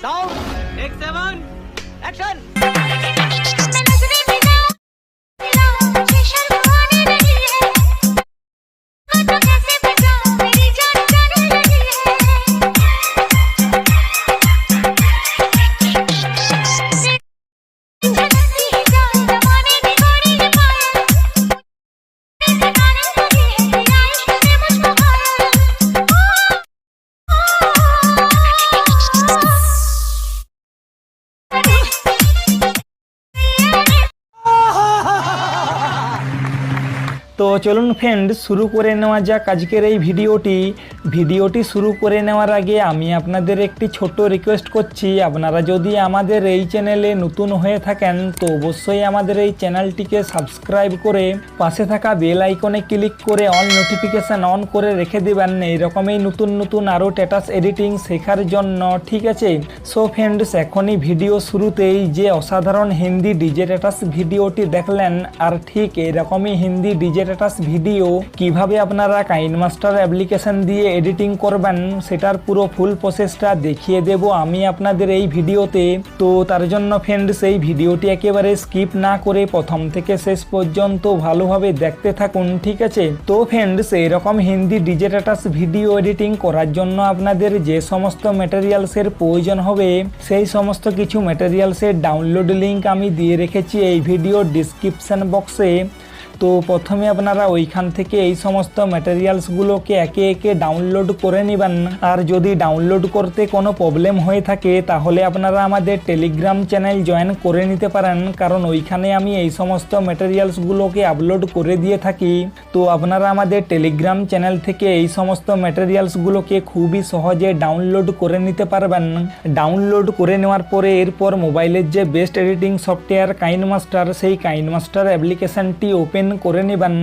Sound take 7 action. তো চলুন friend, শুরু করে নেওয়া যাক আজকের এই ভিডিওটি শুরু করে নেওয়ার আগে আমি আপনাদের একটি ছোট্ট রিকোয়েস্ট করছি। আপনারা যদি আমাদের এই চ্যানেলে নতুন হয়ে থাকেন তো অবশ্যই আমাদের এই চ্যানেলটিকে সাবস্ক্রাইব করে পাশে থাকা বেল আইকনে ক্লিক করে অল নোটিফিকেশান অন করে রেখে দেবেন এইরকমই নতুন আরও স্ট্যাটাস এডিটিং শেখার জন্য, ঠিক আছে? সো ফ্রেন্ডস, এখনই ভিডিও শুরুতেই যে অসাধারণ হিন্দি ডিজে স্ট্যাটাস ভিডিওটি দেখলেন, আর ঠিক এরকমই হিন্দি ডিজে স্ট্যাটাস ভিডিও কিভাবে আপনারা কাইনমাস্টার অ্যাপ্লিকেশন দিয়ে এডিটিং করবেন সেটার পুরো ফুল প্রসেসটা দেখিয়ে দেব আমি আপনাদের এই ভিডিওতে। তো তার জন্য ফ্রেন্ডস, এই ভিডিওটি একেবারে স্কিপ না করে প্রথম থেকে শেষ পর্যন্ত ভালোভাবে দেখতে থাকুন, ঠিক আছে? তো ফ্রেন্ডস, এরকম Hindi DJ status video editing করার জন্য আপনাদের যে সমস্ত ম্যাটেরিয়ালসের প্রয়োজন হবে সেই সমস্ত কিছু ম্যাটেরিয়ালসের ডাউনলোড লিঙ্ক আমি দিয়ে রেখেছি এই ভিডিওর ডিসক্রিপশন বক্সে। তো প্রথমে আপনারা ওইখান থেকে এই সমস্ত ম্যাটেরিয়ালসগুলোকে একে একে ডাউনলোড করে নেবেন। আর যদি ডাউনলোড করতে কোনো প্রবলেম হয়ে থাকে তাহলে আপনারা আমাদের টেলিগ্রাম চ্যানেল জয়েন করে নিতে পারেন, কারণ ওইখানে আমি এই সমস্ত ম্যাটেরিয়ালসগুলোকে আপলোড করে দিয়ে থাকি। তো আপনারা আমাদের টেলিগ্রাম চ্যানেল থেকে এই সমস্ত ম্যাটেরিয়ালসগুলোকে খুবই সহজে ডাউনলোড করে নিতে পারবেন। ডাউনলোড করে নেওয়ার পরে এরপর মোবাইলের যে বেস্ট এডিটিং সফটওয়্যার কাইনমাস্টার, সেই কাইনমাস্টার অ্যাপ্লিকেশনটি ওপেন করে নেবেন।